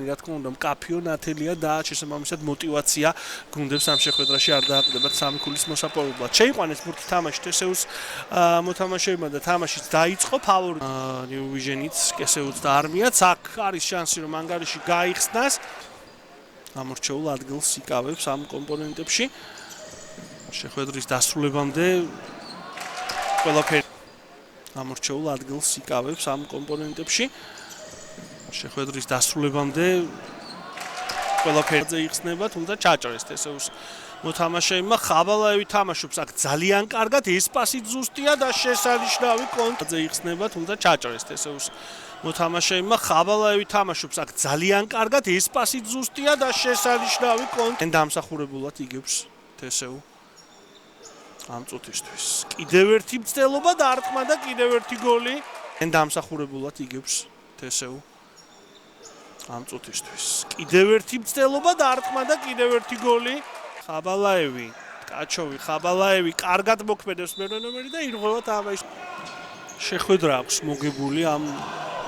მათგანი რა თქმა უნდა მკაფიო ნათელია და შესაბამისად მოტივაცია გუნდებს ამ შეხვედრაში არ დააყდებათ სამი ქულის მოსაპოვებლად. შეიყვანეს ბურთი თამაში TSU-ს მოთამაშეებმა და თამაშიც დაიწყო ფავორიტ New Vision-იც TSU-ს და არმიაც აქ არის შანსი რომ ანგარიში გაიხსნას. ამორჩეულ ადგილს იკავებს ამ კომპონენტებში. შეხვედრის დასრულებამდე ყველაფერი ამორჩეულ ადგილს იკავებს ამ კომპონენტებში. შეხვედრის დასრულებამდე ყველაფერი იხსნება, თუმცა ჩაჭრეს TSU-ს მოთამაშეებმა. ხაბალაევი თამაშობს აქ ძალიან კარგად, ეს პასიც ზუსტია და შესანიშნავი კონტროლზე იხსნება, თუმცა ჩაჭრეს TSU-ს მოთამაშეებმა. ხაბალაევი თამაშობს აქ ძალიან კარგად, ეს პასიც ზუსტია და შესანიშნავი კონტროლზე დამსახურებულად იგებს TSU ამ წუთისთვის. კიდევ ერთი მცდელობა დარტყმა და კიდევ ერთი გოლი დამსახურებულად იგებს TSU ამ წუთისთვის. კიდევ ერთი მცდელობა დარტყმა და კიდევ ერთი გოლი. ხაბალაევი, კაჩოვი, ხაბალაევი კარგად მოქმედებს მეორე ნომერი და ირღვევა თამაში. შეხვედრა აქვს მოგებული ამ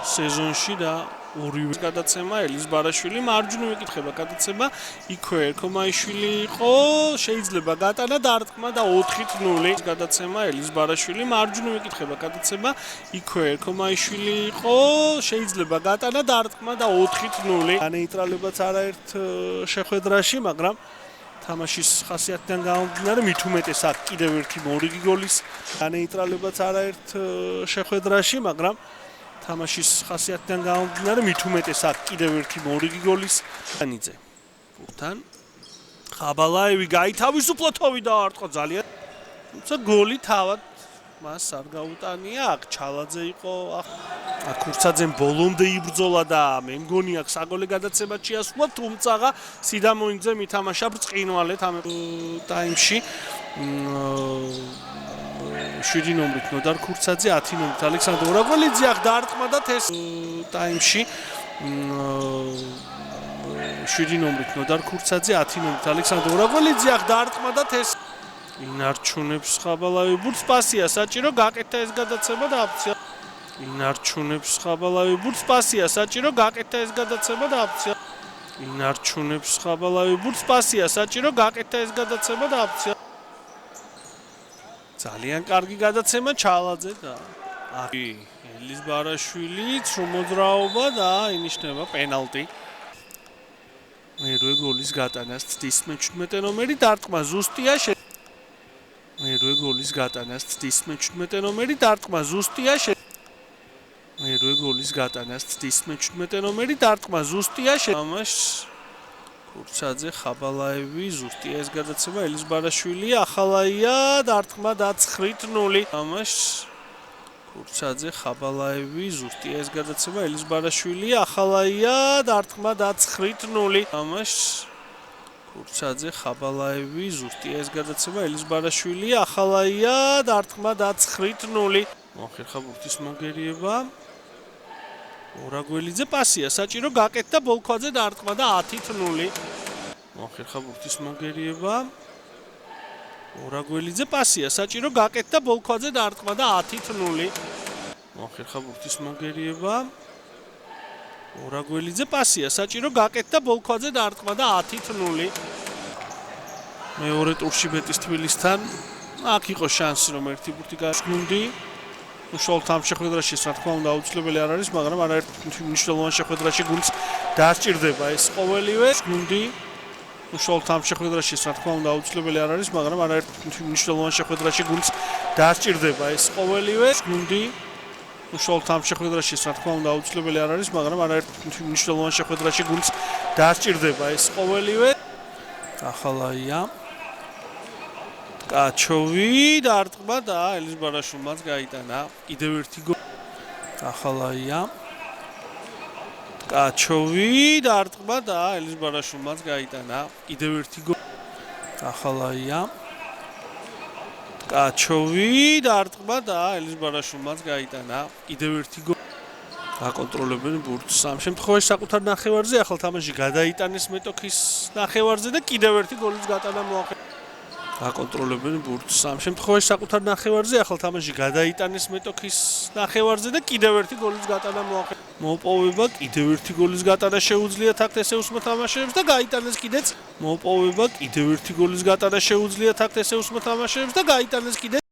სეზონში და ორივე გადაცემა ელის ბარაშვილი მარჯვნივ ეკითხება გადაცემა იქვე ერქომაიშვილი იყო შეიძლება გატანა დარტყმა და 4-0 გადაცემა ელის ბარაშვილი მარჯვნივ ეკითხება გადაცემა იქვე ერქომაიშვილი იყო შეიძლება გატანა დარტყმა და 4-0 ანეიტრალებაც არაერთ შეხვედრაში მაგრამ თამაშის ხასიათიდან გამომდინარე მით უმეტეს აქ კიდევ ერთი მორიგი გოლის ანეიტრალებაც არაერთ შეხვედრაში მაგრამ თამაშის ხასიათიდან გამომდინარე მით უმეტეს აქ კიდევ ერთი მორიგი გოლის ანიძე. ბურთთან ხაბალაევი გაითავისუფლა თოვი დაარტყა ძალიან. თუმცა გოლი თავად მას არ გაუტანია. აქ ჩალაძე იყო, აქ ქურცაძემ ბოლომდე იბრძოლა და მე მგონი აქ საგოლე გადაცემა შეასრულა, თუმცა სიდამოინძემ ითამაშა ბრწყინვალედ ამ ტაიმში. 7 ნომრით ნოდარ ქურცაძე, 10 ნომრით ალექსანდრე ორაგველიძე აქ დაარტყმა და ტაიმში 7 ნომრით ნოდარ ქურცაძე, 10 ნომრით ალექსანდრე ორაგველიძე აქ დაარტყმა და ინარჩუნებს ხაბალაევი ბურთს პასია საჭირო გაკეთდა ეს გადაცემა და აფცია. ინარჩუნებს ხაბალაევი ბურთს პასია საჭირო გაკეთდა ეს გადაცემა და აფცია. ინარჩუნებს ხაბალაევი ბურთს პასია საჭირო გაკეთდა ეს გადაცემა და აფცია. ძალიან კარგი გადაცემა ჩალაძე და ელის ბარაშვილიც მოძრაობა და ინიშნება პენალტი. მერვე გოლის გატანას ცდის მე-17 ნომერი დარტყმა ზუსტია მერვე გოლის გატანას ცდის მე-17 ნომერი დარტყმა ზუსტია მერვე გოლის გატანას ცდის მე-17 ნომერი დარტყმა ზუსტია ამას ქურცაძე ხაბალაევი ზუსტია ეს გადაცემა ელის ბარაშვილი ახალაია დარტყმა და 9-0 ამას ქურცაძე ხაბალაევი ზუსტია ეს გადაცემა ელის ბარაშვილი ახალაია დარტყმა და 9-0 ამას ქურცაძე ხაბალაევი ზუსტია ეს გადაცემა ელის ბარაშვილი ახალაია დარტყმა და 9-0 მოხერხა ბურთის მოგერიება ორაგველიძე პასია საჭირო გაკეთდა ბოლქვაძე დარტყმა და 10-0 მოხერხა ბურთის მოგერიება ორაგველიძე პასია საჭირო გაკეთდა ბოლქვაძე დარტყმა და 10-0 მოხერხა ბურთის მოგერიება ორაგველიძე პასია საჭირო გაკეთდა ბოლქვაძე დარტყმა და 10-0 მეორე ტურში ბეტის თბილისთან აქ იყო შანსი რომ ერთი ბურთი გააშგუნდი უშუალოდ ამ შეხვედრაში რა თქმა უნდა აუცილებელი არ არის მაგრამ არაერთ მნიშვნელოვან შეხვედრაში გუნდს დასჭირდება ეს ყოველივე გუნდი უშუალოდ ამ შეხვედრაში რა თქმა უნდა აუცილებელი არ არის მაგრამ არაერთ მნიშვნელოვან შეხვედრაში გუნდს დასჭირდება ეს ყოველივე გუნდი უშუალოდ ამ შეხვედრაში რა თქმა უნდა აუცილებელი არ არის მაგრამ არაერთ მნიშვნელოვან შეხვედრაში გუნდს დასჭირდება ეს ყოველივე ახალაია კაჩოვი დარტყმა და ელის ბარაშვილმაც გაიტანა კიდევ ერთი გოლი ახალაია კაჩოვი დარტყმა და ელის ბარაშვილმაც გაიტანა კიდევ ერთი გოლი ახალაია კაჩოვი დარტყმა და ელის ბარაშვილმაც გაიტანა კიდევ ერთი გოლი აკონტროლებენ ბურთს ამ შემთხვევაში საკუთარ ნახევარზე ახალ თამაში გადაიტანეს მეტოქის ნახევარზე და კიდევ ერთი გოლის გატანა მოახერხა აკონტროლებენ ბურთს. ამ შემთხვევაში საკუთარ ნახევარზე ახალ თამაში გადაიტანეს მეტოქის ნახევარზე და კიდევ ერთი გოლის გატანა მოუპოვება, კიდევ ერთი გოლის გატანა შეუძლიათ აქ თესეუს მოთამაშეებს და გაიტანეს კიდეც მოუპოვება, კიდევ ერთი გოლის გატანა შეუძლიათ აქ თესეუს მოთამაშეებს და გაიტანეს კიდეც